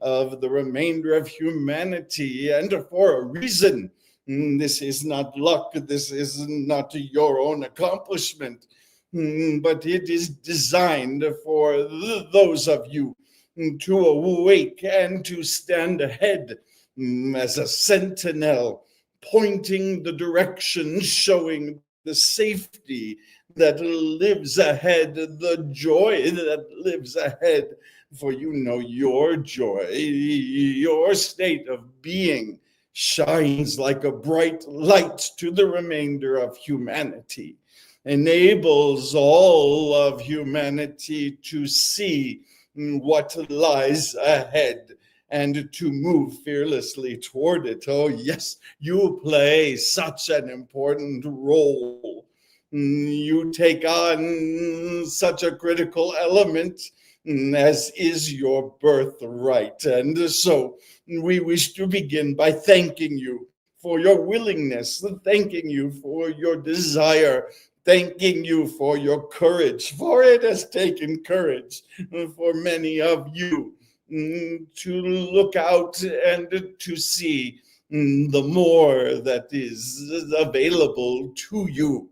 of the remainder of humanity, and for a reason. This is not luck. This is not your own accomplishment, but it is designed for those of you to awake and to stand ahead as a sentinel, pointing the direction, showing the safety that lives ahead, the joy that lives ahead. For you know your joy, your state of being shines like a bright light to the remainder of humanity, enables all of humanity to see what lies ahead and to move fearlessly toward it. Oh, yes, you play such an important role. You take on such a critical element as is your birthright. And so we wish to begin by thanking you for your willingness, thanking you for your desire, thanking you for your courage, for it has taken courage for many of you to look out and to see the more that is available to you.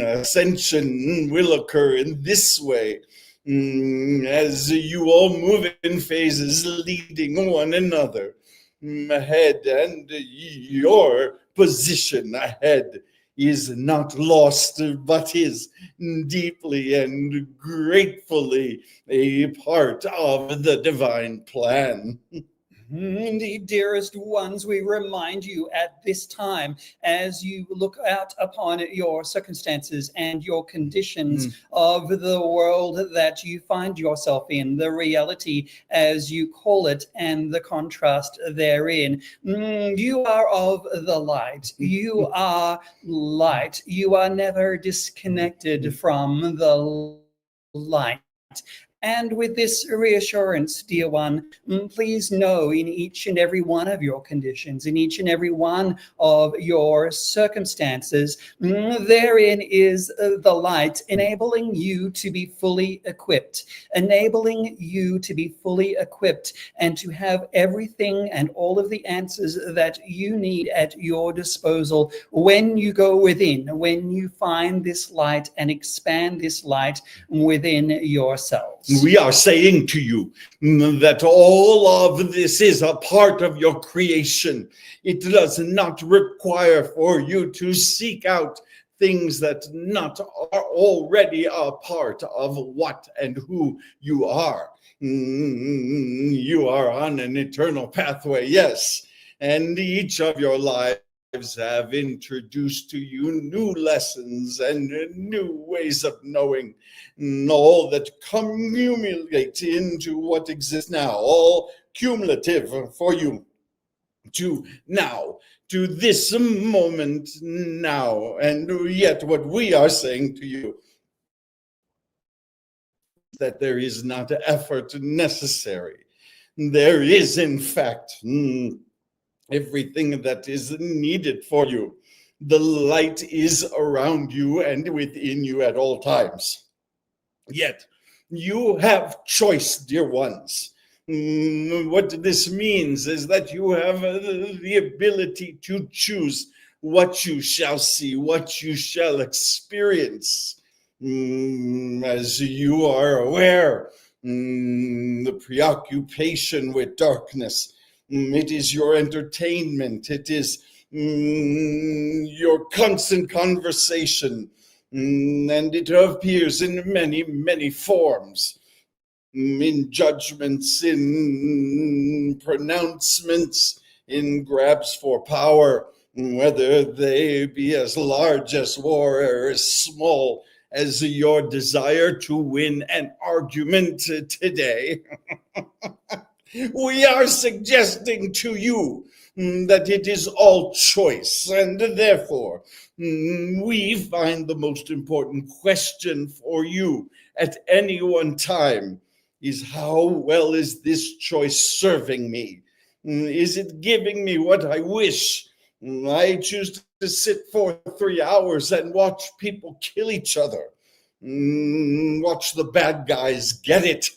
Ascension will occur in this way, as you all move in phases, leading one another ahead, and your position ahead is not lost, but is deeply and gratefully a part of the divine plan. Indeed, dearest ones, we remind you at this time, as you look out upon your circumstances and your conditions of the world that you find yourself in, the reality as you call it, and the contrast therein. You are of the light. You are light. You are never disconnected from the light. And with this reassurance, dear one, please know in each and every one of your conditions, in each and every one of your circumstances, therein is the light enabling you to be fully equipped, enabling you to be fully equipped and to have everything and all of the answers that you need at your disposal when you go within, when you find this light and expand this light within yourselves. We are saying to you that all of this is a part of your creation. It does not require for you to seek out things that not are already a part of what and who you are. You are on an eternal pathway, yes, and each of your lives have introduced to you new lessons and new ways of knowing, all that accumulate into what exists now, all cumulative for you to now, to this moment now. And yet what we are saying to you, that there is not effort necessary. There is, in fact, everything that is needed for you. The light is around you and within you at all times. Yet you have choice, dear ones. What this means is that you have the ability to choose what you shall see, what you shall experience. As you are aware, the preoccupation with darkness, it is your entertainment, it is your constant conversation, and it appears in many, many forms, in judgments, in pronouncements, in grabs for power, whether they be as large as war or as small as your desire to win an argument today. We are suggesting to you that it is all choice, and therefore we find the most important question for you at any one time is, how well is this choice serving me? Is it giving me what I wish? I choose to sit for 3 hours and watch people kill each other. Watch the bad guys get it.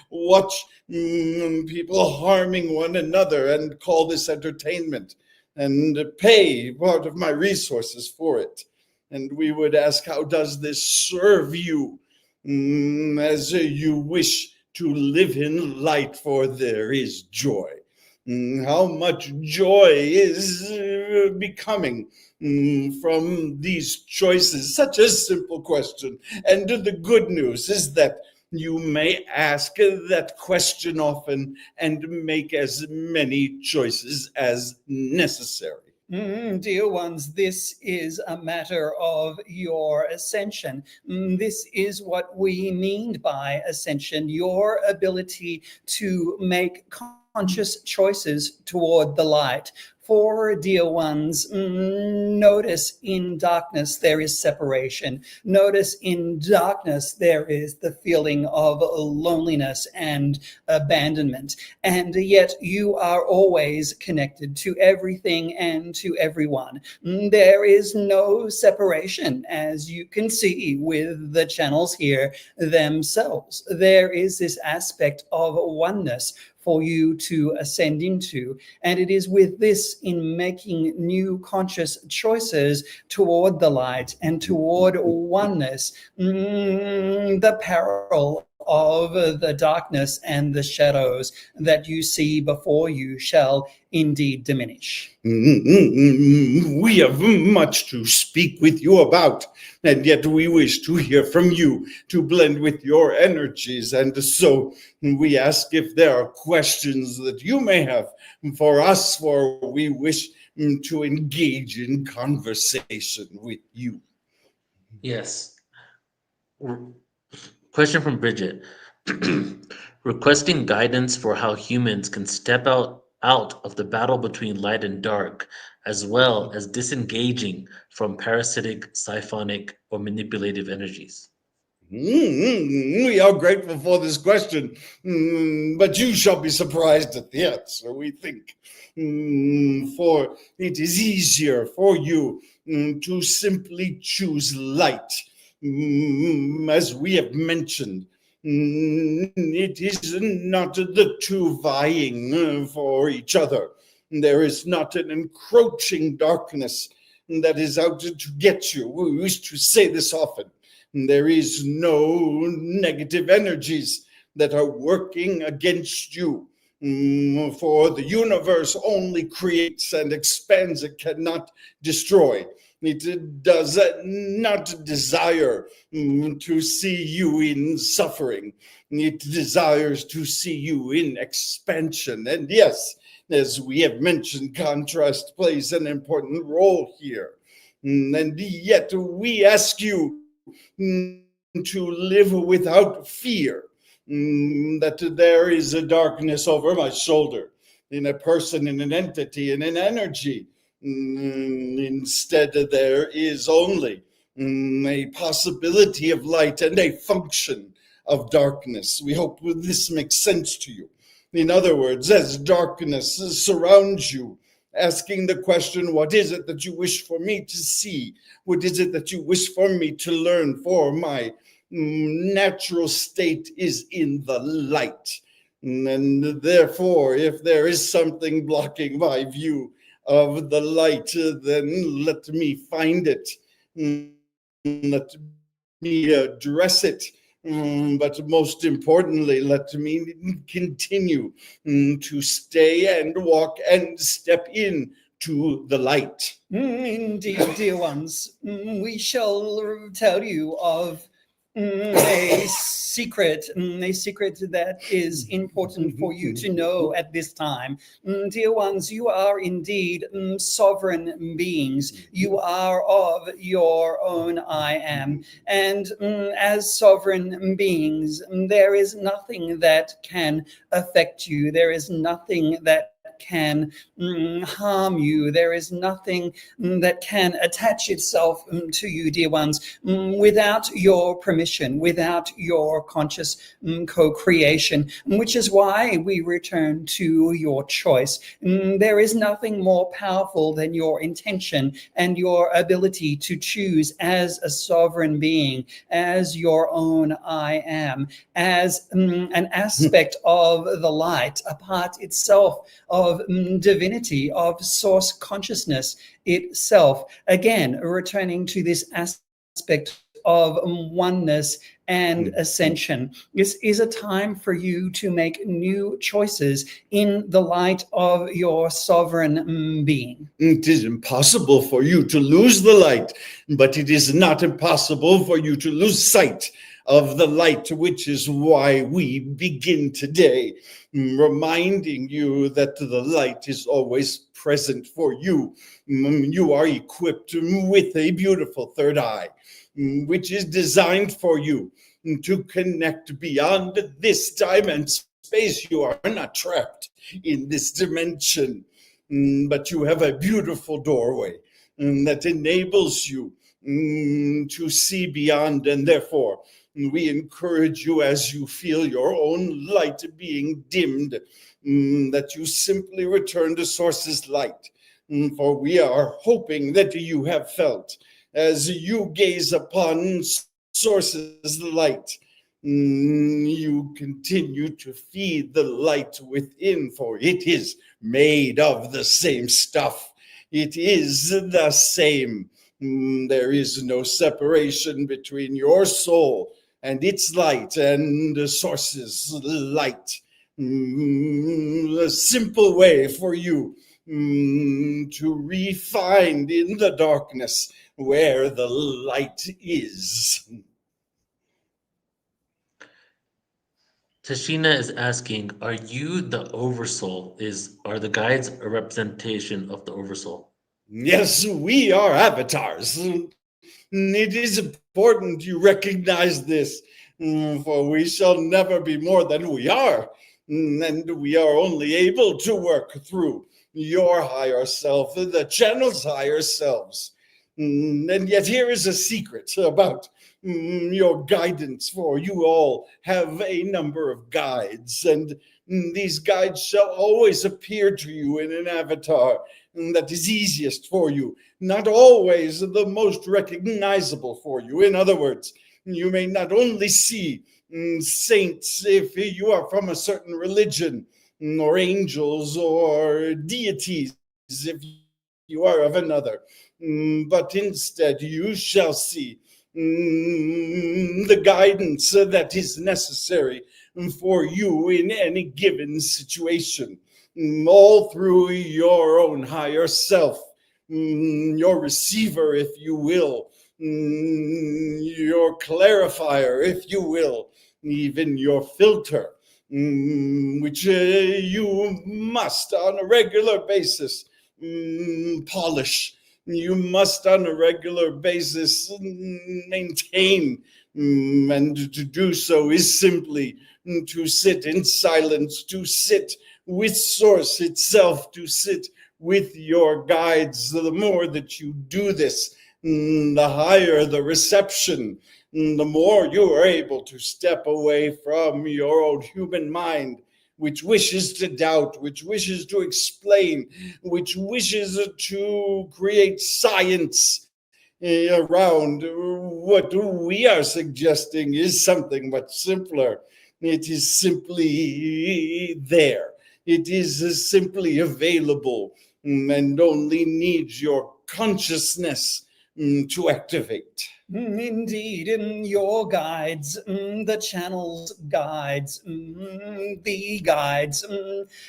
Watch people harming one another and call this entertainment and pay part of my resources for it. And we would ask, how does this serve you as you wish to live in light, for there is joy? How much joy is becoming from these choices? Such a simple question. And the good news is that you may ask that question often and make as many choices as necessary. Dear ones, this is a matter of your ascension. This is what we mean by ascension, your ability to make conscious choices toward the light. For dear ones, notice in darkness there is separation. Notice in darkness there is the feeling of loneliness and abandonment. And yet you are always connected to everything and to everyone. There is no separation, as you can see with the channels here themselves. There is this aspect of oneness for you to ascend into. And it is with this, in making new conscious choices toward the light and toward oneness, the peril of the darkness and the shadows that you see before you shall indeed diminish. We have much to speak with you about, and yet we wish to hear from you, to blend with your energies. And so we ask if there are questions that you may have for us, for we wish to engage in conversation with you. Yes. Question from Bridget. Requesting guidance for how humans can step out of the battle between light and dark, as well as disengaging from parasitic, siphonic, or manipulative energies. We are grateful for this question, but you shall be surprised at the answer, we think. For it is easier for you to simply choose light. As we have mentioned, it is not the two vying for each other. There is not an encroaching darkness that is out to get you. We wish to say this often. There is no negative energies that are working against you. For the universe only creates and expands, it cannot destroy. It does not desire to see you in suffering. It desires to see you in expansion. And yes, as we have mentioned, contrast plays an important role here. And yet we ask you to live without fear, that there is a darkness over my shoulder, in a person, in an entity, in an energy. Instead, there is only a possibility of light and a function of darkness. We hope this makes sense to you. In other words, as darkness surrounds you, asking the question, what is it that you wish for me to see? What is it that you wish for me to learn? For my natural state is in the light. And therefore, if there is something blocking my view of the light, then let me find it. Let me address it. But most importantly, let me continue to stay and walk and step in to the light. Indeed, dear ones, we shall tell you of a secret that is important for you to know at this time. Dear ones, you are indeed sovereign beings. You are of your own I am. And as sovereign beings, there is nothing that can affect you. There is nothing that can harm you. There is nothing that can attach itself to you, dear ones, without your permission, without your conscious co-creation, which is why we return to your choice. There is nothing more powerful than your intention and your ability to choose as a sovereign being, as your own I am, as an aspect of the light, a part itself of divinity, of source consciousness itself. Again, returning to this aspect of oneness and ascension. This is a time for you to make new choices in the light of your sovereign being. It is impossible for you to lose the light, but it is not impossible for you to lose sight of the light, which is why we begin today, reminding you that the light is always present for you. You are equipped with a beautiful third eye, which is designed for you to connect beyond this time and space. You are not trapped in this dimension, but you have a beautiful doorway that enables you to see beyond, and therefore we encourage you, as you feel your own light being dimmed, that you simply return to Source's light. For we are hoping that you have felt, as you gaze upon Source's light, you continue to feed the light within, for it is made of the same stuff. It is the same. There is no separation between your soul and its light and the Source's light. A simple way for you to re-find in the darkness where the light is. Tashina is asking, are you the Oversoul? Are the guides a representation of the Oversoul? Yes, we are avatars. It is important you recognize this, for we shall never be more than we are, and we are only able to work through your higher self, the channel's higher selves. And yet here is a secret about your guidance, for you all have a number of guides, and these guides shall always appear to you in an avatar that is easiest for you, not always the most recognizable for you. In other words, you may not only see saints if you are from a certain religion, or angels or deities if you are of another, but instead you shall see the guidance that is necessary for you in any given situation, all through your own higher self, your receiver, if you will, your clarifier, if you will, even your filter, which you must on a regular basis polish. You must on a regular basis maintain, and to do so is simply to sit in silence, to sit with Source itself, to sit with your guides. The more that you do this, the higher the reception, the more you are able to step away from your own human mind, which wishes to doubt, which wishes to explain, which wishes to create science around. What we are suggesting is something much simpler. It is simply there. It is simply available, and only needs your consciousness to activate. Indeed, in your guides, the channel's guides, the guides,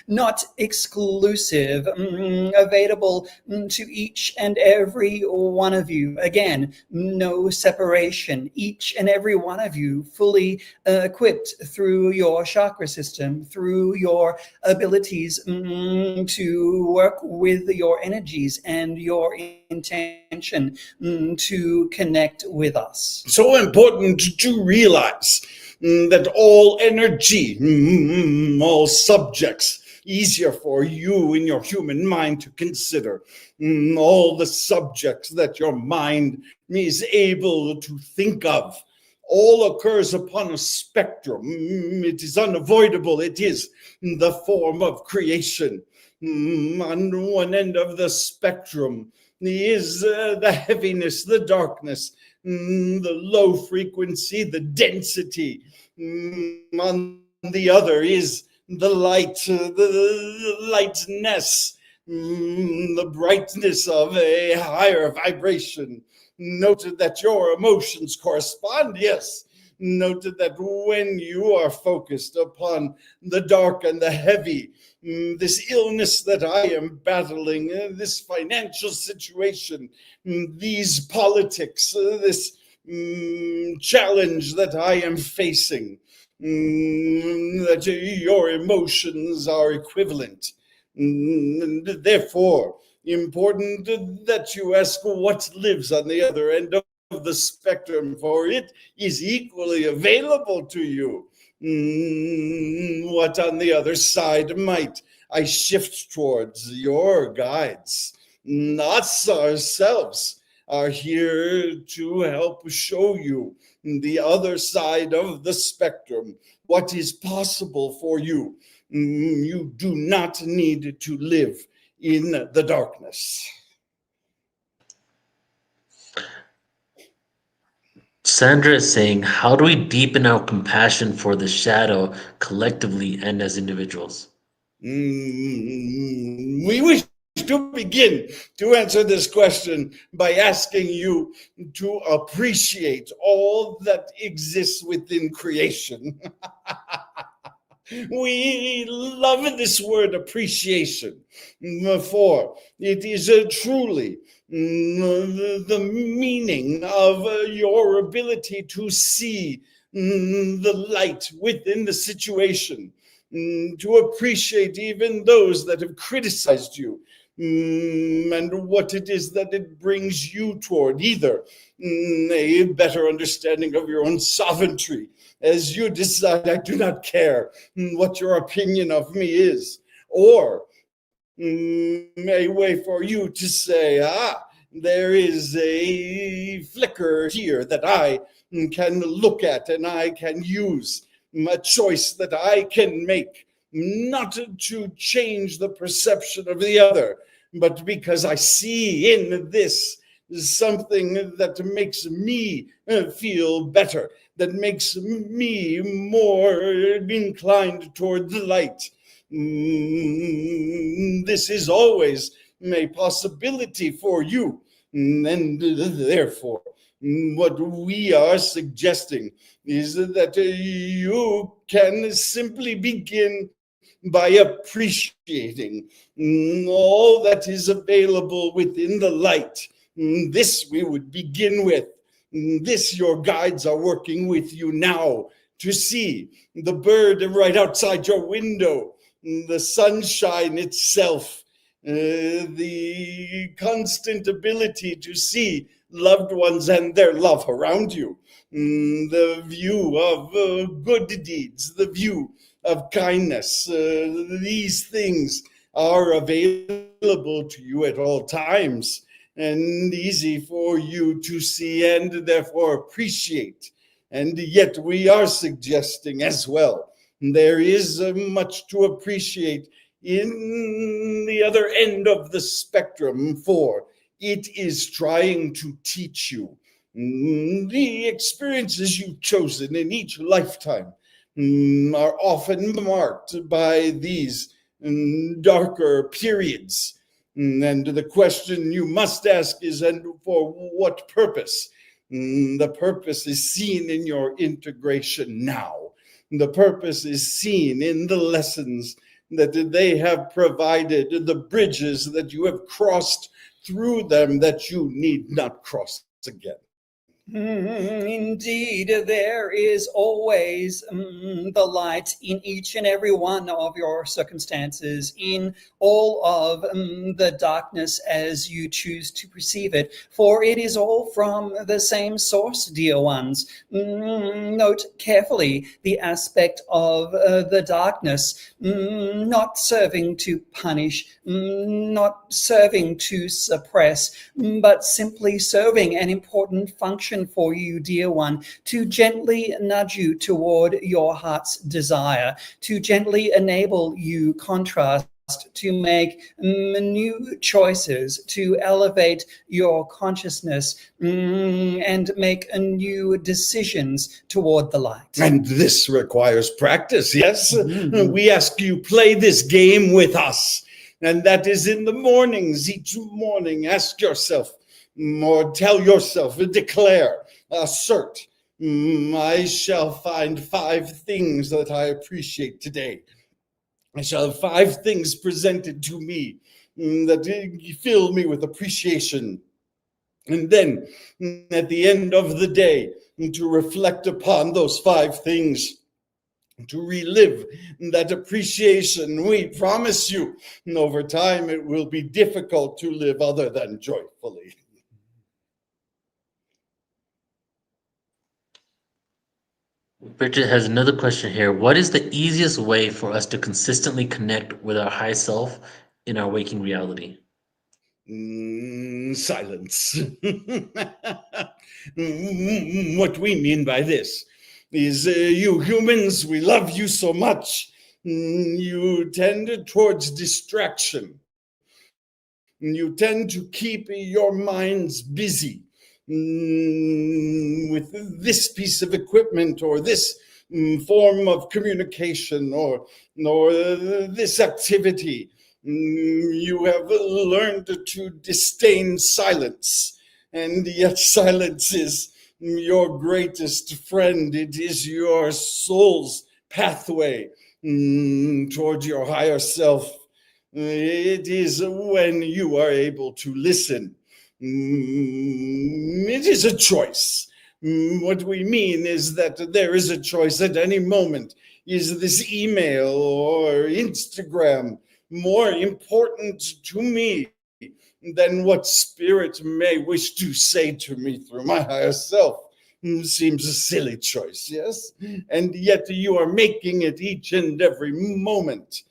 not exclusive, available to each and every one of you. Again, no separation. Each and every one of you fully equipped through your chakra system, through your abilities to work with your energies and your intention to connect with us. So important to realize that all energy, all subjects easier for you in your human mind to consider. All the subjects that your mind is able to think of all occurs upon a spectrum. It is unavoidable. It is the form of creation. On one end of the spectrum is the heaviness, the darkness, the low frequency, the density. On the other is the light, the lightness, the brightness of a higher vibration. Noted that your emotions correspond, yes. Noted that when you are focused upon the dark and the heavy, this illness that I am battling, this financial situation, these politics, this challenge that I am facing, that your emotions are equivalent. And therefore, important that you ask what lives on the other end of the spectrum, for it is equally available to you. What on the other side might I shift towards? Your guides, us ourselves, are here to help show you the other side of the spectrum, what is possible for you. You do not need to live in the darkness. Sandra is saying, how do we deepen our compassion for the shadow collectively and as individuals? We wish to begin to answer this question by asking you to appreciate all that exists within creation. We love this word appreciation, for it is truly the meaning of your ability to see the light within the situation, to appreciate even those that have criticized you, and what it is that it brings you toward, either a better understanding of your own sovereignty, as you decide, I do not care what your opinion of me is, or a way for you to say, there is a flicker here that I can look at and I can use, a choice that I can make, not to change the perception of the other, but because I see in this something that makes me feel better, that makes me more inclined toward the light. This is always a possibility for you, and therefore what we are suggesting is that you can simply begin by appreciating all that is available within the light. This we would begin with. This your guides are working with you now to see. The bird right outside your window, the sunshine itself, the constant ability to see loved ones and their love around you, the view of good deeds, the view of kindness. These things are available to you at all times and easy for you to see and therefore appreciate. And yet we are suggesting as well, there is much to appreciate in the other end of the spectrum, for it is trying to teach you the experiences you've chosen in each lifetime are often marked by these darker periods. And the question you must ask is, and for what purpose? The purpose is seen in your integration now. The purpose is seen in the lessons that they have provided, the bridges that you have crossed through them that you need not cross again. Indeed, there is always the light in each and every one of your circumstances, in all of the darkness as you choose to perceive it, for it is all from the same source, dear ones. Note carefully the aspect of the darkness, not serving to punish, not serving to suppress, but simply serving an important function for you, dear one, to gently nudge you toward your heart's desire, to gently enable you contrast, to make new choices, to elevate your consciousness and make new decisions toward the light. And this requires practice, yes? We ask you, play this game with us. And that is in the mornings, each morning, ask yourself, or tell yourself, declare, assert, I shall find 5 things that I appreciate today. I shall have 5 things presented to me that fill me with appreciation. And then at the end of the day, to reflect upon those 5 things, to relive that appreciation. We promise you, over time it will be difficult to live other than joyfully. Bridget has another question here. What is the easiest way for us to consistently connect with our high self in our waking reality? Silence. What we mean by this is you humans, we love you so much. You tend towards distraction. You tend to keep your minds busy with this piece of equipment or this form of communication or this activity. You have learned to disdain silence, and yet silence is your greatest friend. It is your soul's pathway toward your higher self. It is when you are able to listen. It is a choice. What we mean is that there is a choice at any moment. Is this email or Instagram more important to me than what spirit may wish to say to me through my higher self? Seems a silly choice, yes? And yet you are making it each and every moment.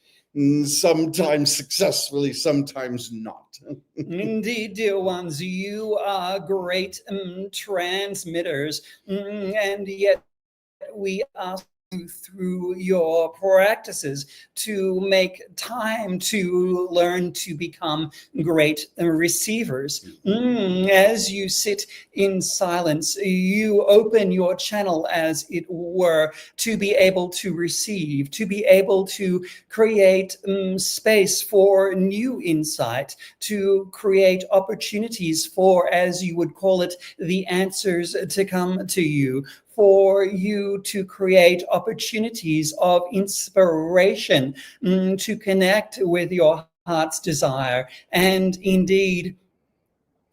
Sometimes successfully, sometimes not. Indeed, dear ones, you are great transmitters, and yet we ask you through your practices to make time to learn to become great receivers. As you sit in silence, you open your channel, as it were, to be able to receive, to be able to create space for new insight, to create opportunities for, as you would call it, the answers to come to you, for you to create opportunities of inspiration to connect with your heart's desire, and indeed,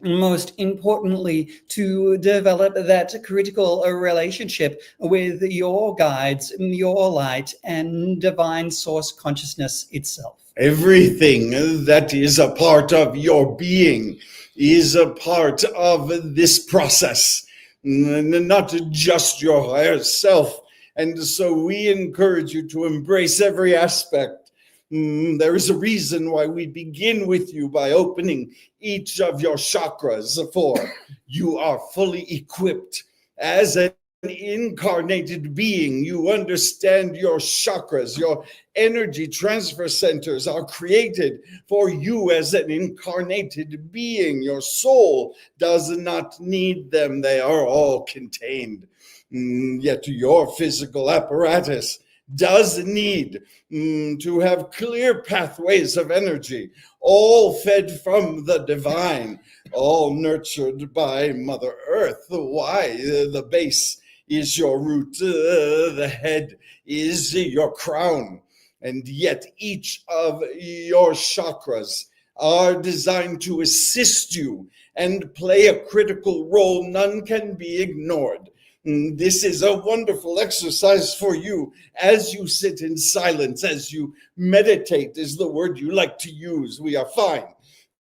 most importantly, to develop that critical relationship with your guides, your light, and divine source consciousness itself. Everything that is a part of your being is a part of this process, not just your higher self. And so we encourage you to embrace every aspect. There is a reason why we begin with you by opening each of your chakras, for you are fully equipped as an incarnated being. You understand your chakras, your energy transfer centers are created for you as an incarnated being. Your soul does not need them. They are all contained. Yet your physical apparatus does need to have clear pathways of energy, all fed from the divine, all nurtured by Mother Earth. Why? The base is your root, the head is your crown, and yet each of your chakras are designed to assist you and play a critical role. None can be ignored. This is a wonderful exercise for you as you sit in silence, as you meditate, is the word you like to use. We are fine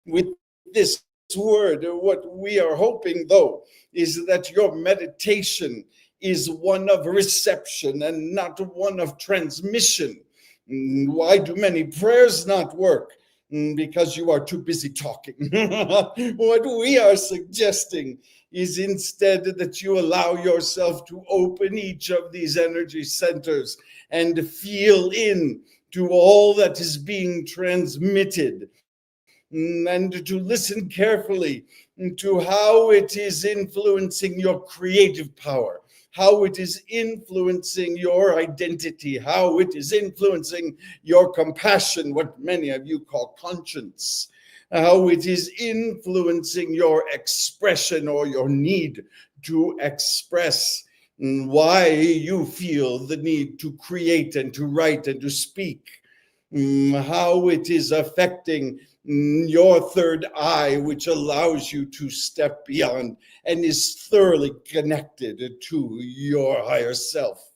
with this word. What we are hoping, though, is that your meditation is one of reception and not one of transmission. Why do many prayers not work? Because you are too busy talking. What we are suggesting is instead that you allow yourself to open each of these energy centers and feel in to all that is being transmitted, and to listen carefully to how it is influencing your creative power, how it is influencing your identity, how it is influencing your compassion, what many of you call conscience, how it is influencing your expression or your need to express, why you feel the need to create and to write and to speak, how it is affecting your third eye, which allows you to step beyond and is thoroughly connected to your higher self.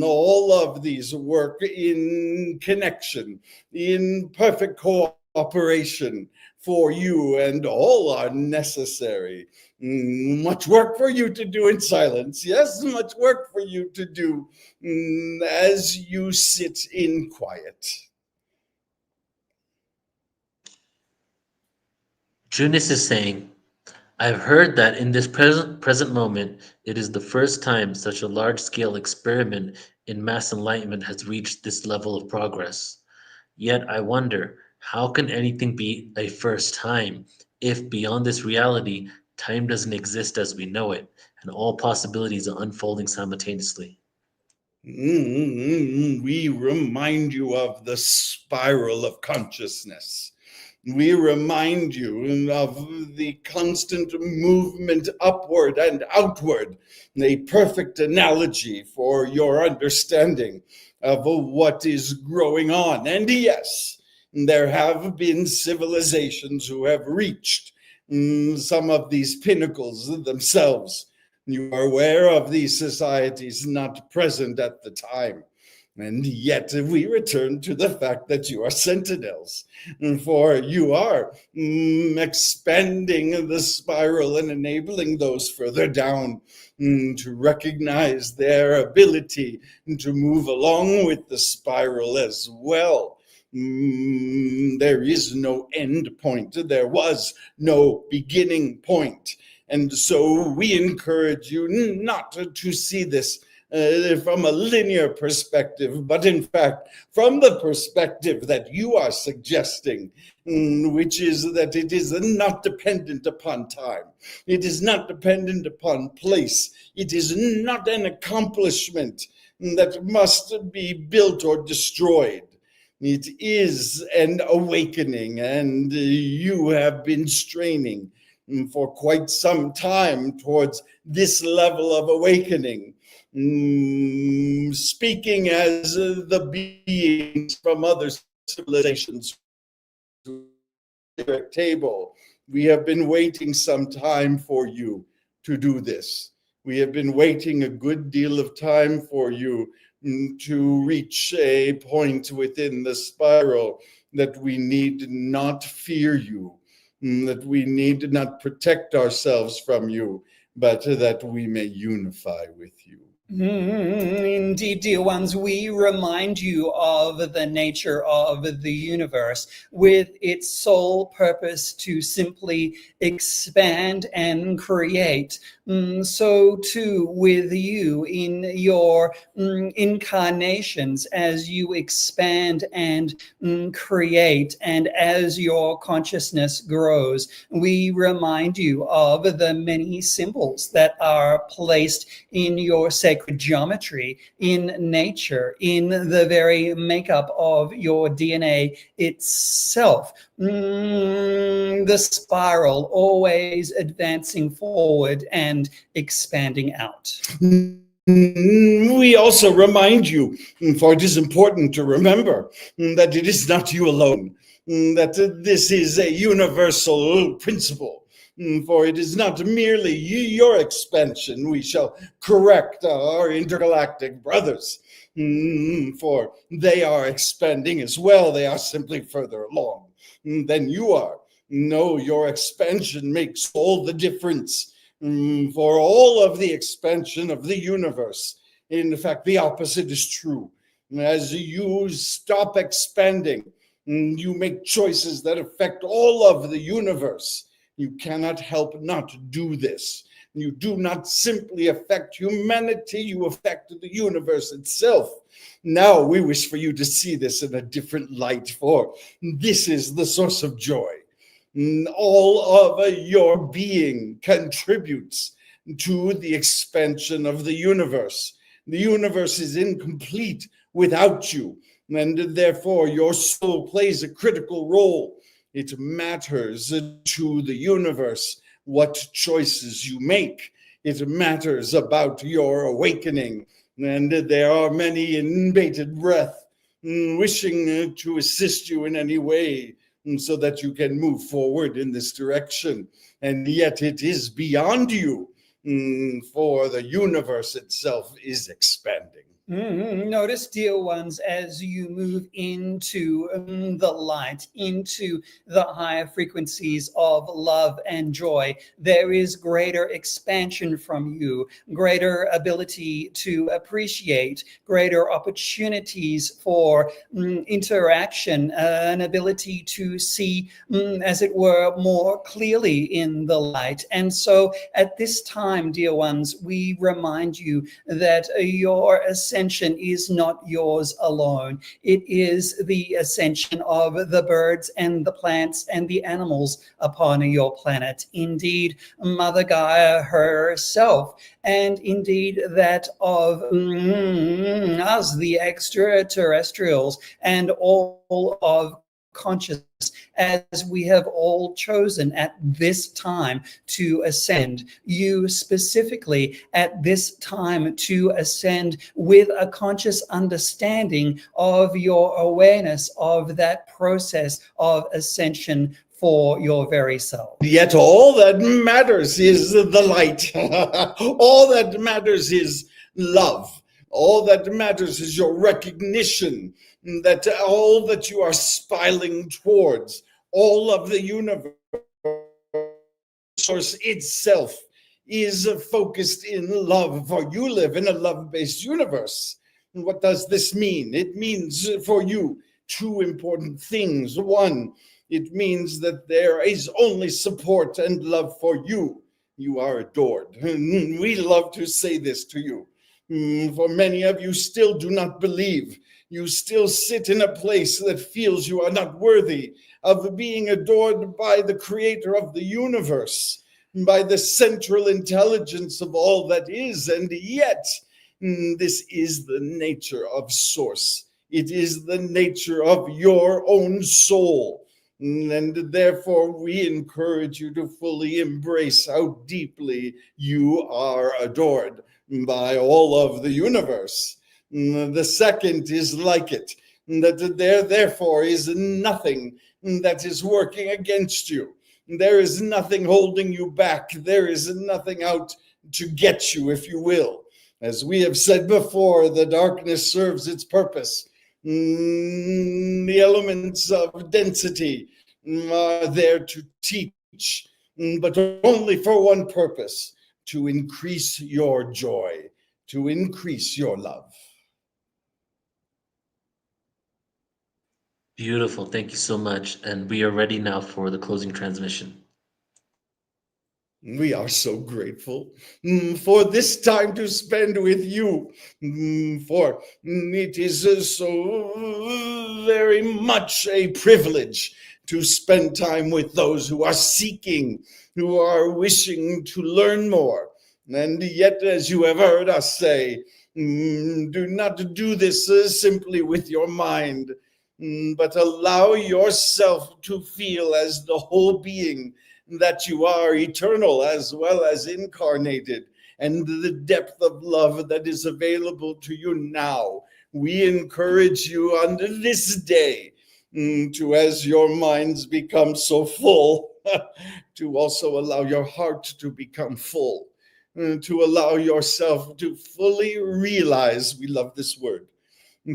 All of these work in connection, in perfect cooperation for you, and all are necessary. Much work for you to do in silence. Yes, much work for you to do as you sit in quiet. Junis is saying, I've heard that in this present moment, it is the first time such a large-scale experiment in mass enlightenment has reached this level of progress. Yet I wonder, how can anything be a first time if beyond this reality, time doesn't exist as we know it, and all possibilities are unfolding simultaneously? We remind you of the spiral of consciousness. We remind you of the constant movement upward and outward, a perfect analogy for your understanding of what is growing on. And yes, there have been civilizations who have reached some of these pinnacles themselves. You are aware of these societies not present at the time. And yet we return to the fact that you are sentinels, for you are expanding the spiral and enabling those further down to recognize their ability to move along with the spiral as well. There is no end point. There was no beginning point. And so we encourage you not to see this from a linear perspective, but in fact, from the perspective that you are suggesting, which is that it is not dependent upon time. It is not dependent upon place. It is not an accomplishment that must be built or destroyed. It is an awakening, and you have been straining for quite some time towards this level of awakening. Speaking as the beings from other civilizations at table, we have been waiting some time for you to do this. We have been waiting a good deal of time for you to reach a point within the spiral that we need not fear you, that we need not protect ourselves from you, but that we may unify with you. Indeed, dear ones, we remind you of the nature of the universe with its sole purpose to simply expand and create. So too with you in your incarnations, as you expand and create, and as your consciousness grows, we remind you of the many symbols that are placed in your sacred geometry, in nature, in the very makeup of your DNA itself. The spiral always advancing forward and expanding out. We also remind you, for it is important to remember, that it is not you alone. that this is a universal principle. For it is not merely your expansion we shall correct our intergalactic brothers. For they are expanding as well. They are simply further along than you are. No, your expansion makes all the difference. For all of the expansion of the universe. In fact, the opposite is true. As you stop expanding, you make choices that affect all of the universe. You cannot help not to do this. You do not simply affect humanity, you affect the universe itself. Now we wish for you to see this in a different light, for this is the source of joy. All of your being contributes to the expansion of the universe. The universe is incomplete without you, and therefore your soul plays a critical role. It matters to the universe what choices you make. It matters about your awakening, and there are many in bated breath wishing to assist you in any way so that you can move forward in this direction. And yet it is beyond you, for the universe itself is expanding. Notice, dear ones, as you move into the light, into the higher frequencies of love and joy, there is greater expansion from you, greater ability to appreciate, greater opportunities for interaction, an ability to see, as it were, more clearly in the light. And so at this time, dear ones, we remind you that your ascension is not yours alone. It is the ascension of the birds and the plants and the animals upon your planet. Indeed, Mother Gaia herself, and indeed that of us, the extraterrestrials, and all of consciousness, as we have all chosen at this time to ascend. You specifically at this time to ascend with a conscious understanding of your awareness of that process of ascension for your very self. Yet all that matters is the light. All that matters is love. All that matters is your recognition that all that you are spiraling towards, all of the universe itself is focused in love, for you live in a love-based universe. And what does this mean? It means for you two important things. One, it means that there is only support and love for you. You are adored. We love to say this to you. For many of you still do not believe. You still sit in a place that feels you are not worthy of being adored by the creator of the universe, by the central intelligence of all that is. And yet, this is the nature of Source. It is the nature of your own soul. And therefore, we encourage you to fully embrace how deeply you are adored by all of the universe. The second is like it, that there therefore is nothing that is working against you. There is nothing holding you back. There is nothing out to get you, if you will. As we have said before, the darkness serves its purpose. The elements of density are there to teach, but only for one purpose: to increase your joy, to increase your love. Beautiful. Thank you so much. And we are ready now for the closing transmission. We are so grateful for this time to spend with you, for it is so very much a privilege to spend time with those who are seeking, who are wishing to learn more. And yet, as you have heard us say, do not do this simply with your mind, but allow yourself to feel as the whole being that you are, eternal as well as incarnated, and the depth of love that is available to you now. We encourage you on this day to, as your minds become so full, to also allow your heart to become full, to allow yourself to fully realize, we love this word,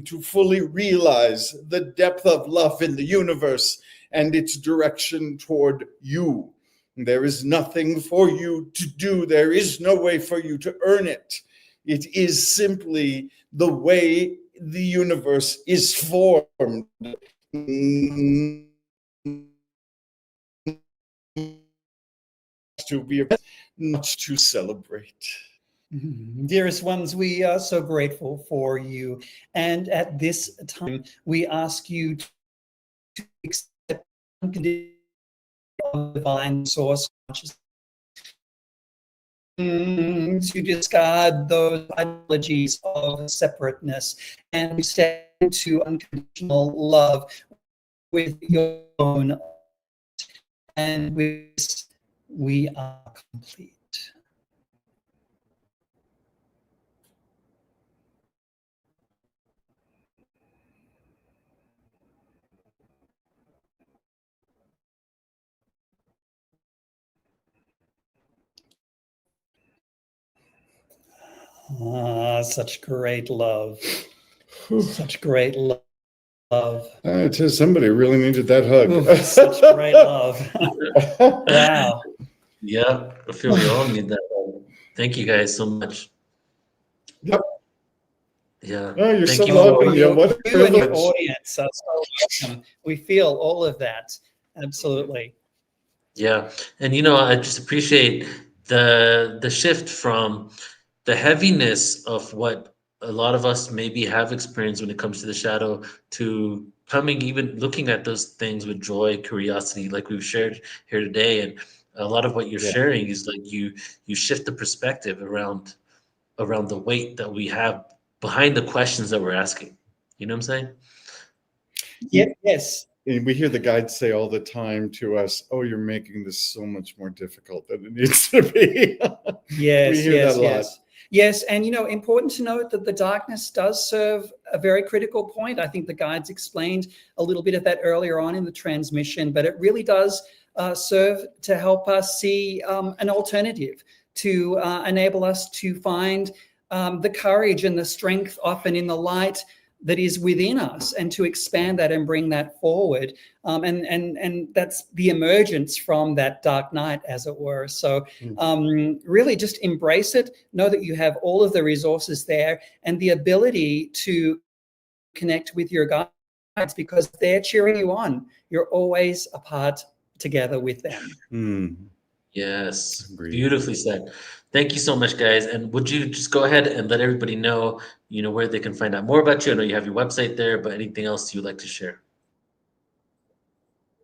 to fully realize the depth of love in the universe and its direction toward you. There is nothing for you to do. There is no way for you to earn it. It is simply the way the universe is formed. To be, not to celebrate. Dearest ones, we are so grateful for you. And at this time, we ask you to accept unconditional divine source consciousness, to discard those ideologies of separateness and to step into unconditional love with your own. And with this, we are complete. Ah, such great love. Such great love. I tell you, somebody really needed that hug. Ooh, such great love. Wow. Yeah, I feel we all need that. Thank you guys so much. Yep. Yeah. Oh, you're Thank so you welcome. all. Yeah, what a You and your privilege. audience are so welcome. We feel all of that. Absolutely. Yeah. And I just appreciate the shift from the heaviness of what a lot of us maybe have experienced when it comes to the shadow to coming even looking at those things with joy, curiosity, like we've shared here today. And a lot of what you're Yeah. sharing is like you shift the perspective around the weight that we have behind the questions that we're asking. You know what I'm saying? Yes. And we hear the guides say all the time to us, "Oh, you're making this so much more difficult than it needs to be." Yes, We hear yes, that a lot. yes. Yes, and important to note that the darkness does serve a very critical point. I think the guides explained a little bit of that earlier on in the transmission, but it really does serve to help us see an alternative, to enable us to find the courage and the strength often in the light that is within us, and to expand that and bring that forward. And that's the emergence from that dark night, as it were. So really just embrace it. Know that you have all of the resources there and the ability to connect with your guides because they're cheering you on. You're always apart together with them. Mm. Yes, Agreed. beautifully said. Thank you so much, guys. And would you just go ahead and let everybody know, where they can find out more about you? I know you have your website there, but anything else you'd like to share?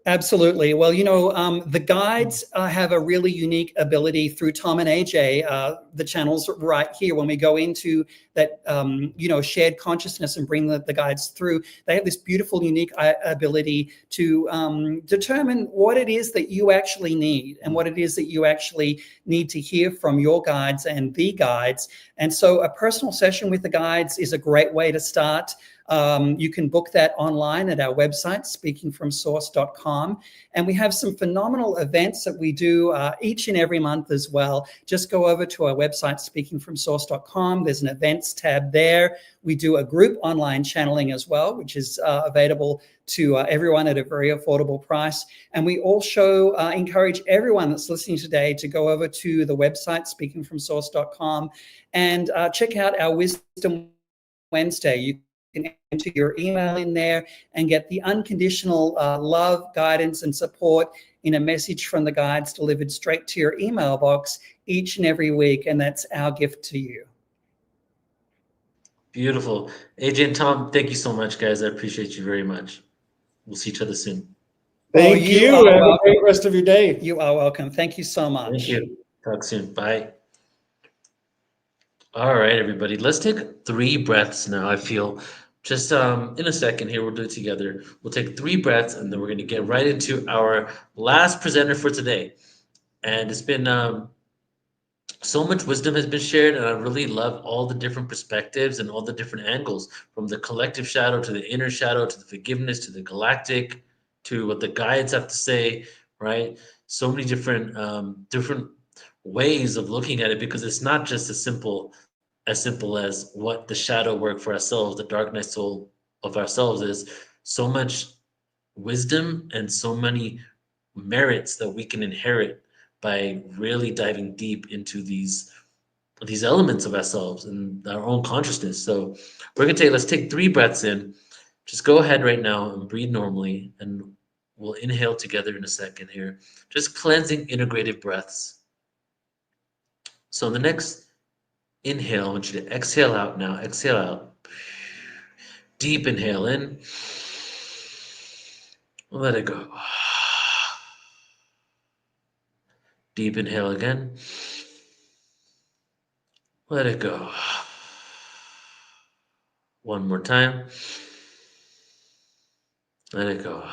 Absolutely. Well, the guides have a really unique ability through Tom and AJ, the channels right here. When we go into that, shared consciousness and bring the guides through, they have this beautiful, unique ability to determine what it is that you actually need and what it is that you actually need to hear from your guides and the guides. And so a personal session with the guides is a great way to start. You can book that online at our website, speakingfromsource.com. And we have some phenomenal events that we do each and every month as well. Just go over to our website, speakingfromsource.com. There's an events tab there. We do a group online channeling as well, which is available to everyone at a very affordable price. And we also encourage everyone that's listening today to go over to the website, speakingfromsource.com, and check out our Wisdom Wednesday. You can enter your email in there and get the unconditional love, guidance, and support in a message from the guides delivered straight to your email box each and every week. And that's our gift to you. Beautiful. AJ and Tom, thank you so much, guys. I appreciate you very much. We'll see each other soon. Thank you. are Have a welcome. great rest of your day. You are welcome. Thank you so much. Thank you. Talk soon. Bye. All right, everybody. Let's take 3 breaths now. I feel just in a second here, we'll do it together. We'll take 3 breaths, and then we're going to get right into our last presenter for today. And it's been So much wisdom has been shared, and I really love all the different perspectives and all the different angles, from the collective shadow to the inner shadow to the forgiveness to the galactic to what the guides have to say, right? So many different ways of looking at it, because it's not just as simple as what the shadow work for ourselves, the dark night soul of ourselves is. So much wisdom and so many merits that we can inherit by really diving deep into these elements of ourselves and our own consciousness. So let's take 3 breaths in. Just go ahead right now and breathe normally, and we'll inhale together in a second here. Just cleansing integrative breaths. So in the next inhale, I want you to exhale out now. Exhale out. Deep inhale in. Let it go. Deep inhale again. Let it go. One more time. Let it go.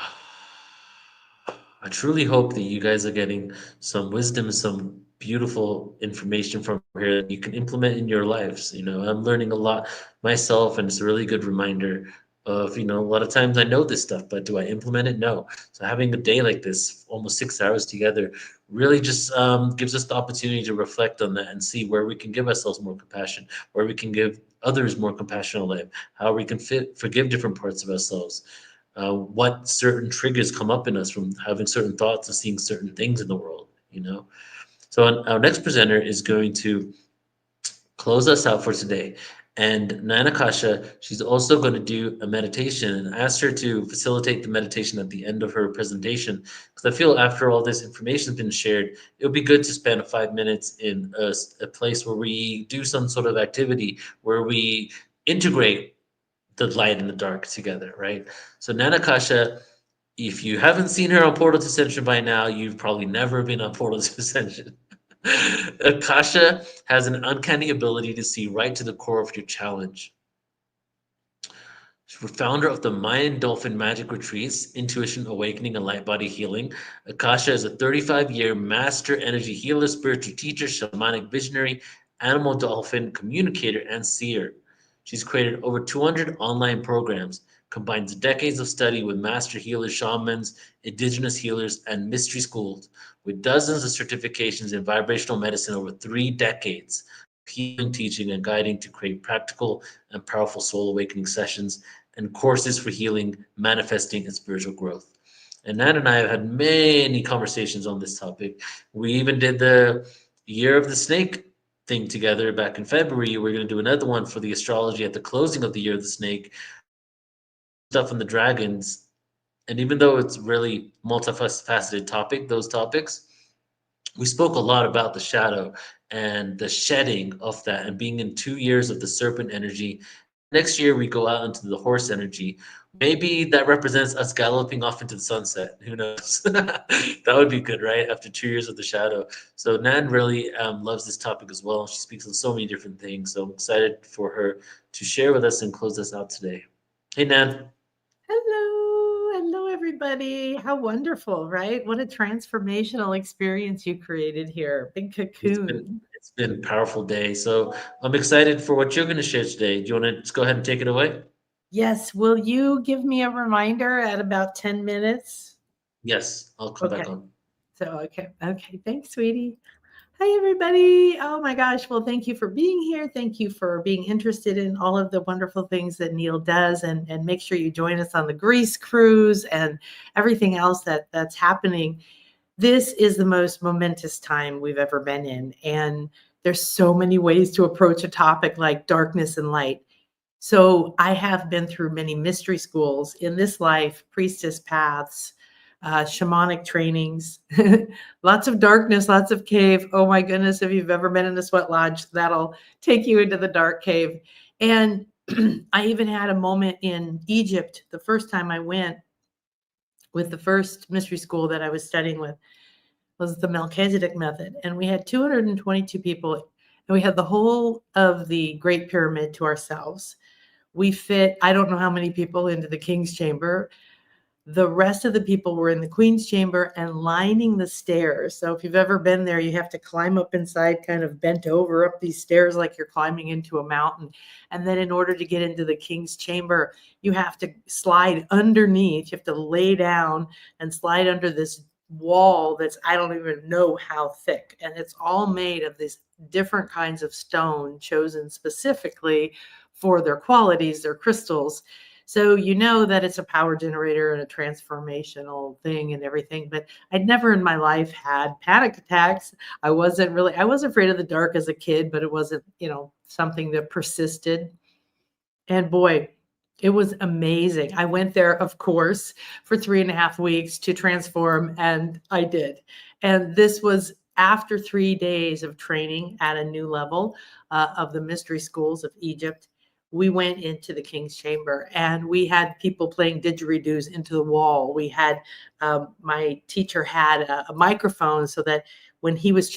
I truly hope that you guys are getting some wisdom, some beautiful information from here that you can implement in your lives. I'm learning a lot myself, and it's a really good reminder of, a lot of times I know this stuff, but do I implement it? No. So having a day like this, almost 6 hours together, really just gives us the opportunity to reflect on that and see where we can give ourselves more compassion, where we can give others more compassion in life, how we can forgive different parts of ourselves, what certain triggers come up in us from having certain thoughts and seeing certain things in the world. So our next presenter is going to close us out for today. And Nana Kasha, she's also going to do a meditation, and asked her to facilitate the meditation at the end of her presentation. Because I feel after all this information has been shared, it would be good to spend 5 minutes in a place where we do some sort of activity where we integrate the light and the dark together, right? So Nana Kasha, if you haven't seen her on Portal to Ascension by now, you've probably never been on Portal to Ascension. Akasha has an uncanny ability to see right to the core of your challenge. She's founder of the Mayan Dolphin Magic Retreats, Intuition Awakening and Light Body Healing. Akasha is a 35-year master energy healer, spiritual teacher, shamanic visionary, animal dolphin communicator, and seer. She's created over 200 online programs, combines decades of study with master healers, shamans, indigenous healers, and mystery schools, with dozens of certifications in vibrational medicine over 3 decades, healing, teaching, and guiding to create practical and powerful soul awakening sessions and courses for healing, manifesting, and spiritual growth. And Nat and I have had many conversations on this topic. We even did the Year of the Snake thing together back in February. We're going to do another one for the astrology at the closing of the Year of the Snake, stuff on the dragons. And even though it's really multifaceted topic, those topics, we spoke a lot about the shadow and the shedding of that, and being in 2 years of the serpent energy. Next year, we go out into the horse energy. Maybe that represents us galloping off into the sunset. Who knows? That would be good, right? After 2 years of the shadow. So Nan really loves this topic as well. She speaks on so many different things. So I'm excited for her to share with us and close us out today. Hey, Nan. Hello, everybody. How wonderful, right? What a transformational experience you created here. Big cocoon. It's been a powerful day. So I'm excited for what you're going to share today. Do you want to just go ahead and take it away? Yes. Will you give me a reminder at about 10 minutes? Yes, I'll come back Okay. on. So, okay. Thanks, sweetie. Hi, everybody. Oh my gosh. Well, thank you for being here. Thank you for being interested in all of the wonderful things that Neil does, and make sure you join us on the Greece cruise and everything else that's happening. This is the most momentous time we've ever been in. And there's so many ways to approach a topic like darkness and light. So I have been through many mystery schools in this life, priestess paths, shamanic trainings, lots of darkness, lots of cave. Oh my goodness, if you've ever been in a sweat lodge, that'll take you into the dark cave. And I even had a moment in Egypt the first time I went, with the first mystery school that I was studying with, was the Melchizedek method. And we had 222 people, and we had the whole of the Great Pyramid to ourselves. We fit, I don't know how many people into the King's Chamber. The rest of the people were in the Queen's Chamber and lining the stairs. So if you've ever been there, you have to climb up inside, kind of bent over up these stairs like you're climbing into a mountain. And then in order to get into the King's Chamber, you have to slide underneath. You have to lay down and slide under this wall that's, I don't even know how thick. And it's all made of these different kinds of stone chosen specifically for their qualities, their crystals. So you know that it's a power generator and a transformational thing and everything, but I'd never in my life had panic attacks. I was afraid of the dark as a kid, but it wasn't, something that persisted. And boy, it was amazing. I went there, of course, for 3.5 weeks to transform, and I did. And this was after 3 days of training at a new level of the mystery schools of Egypt. We went into the King's Chamber and we had people playing didgeridoos into the wall. We had, my teacher had a microphone so that when he was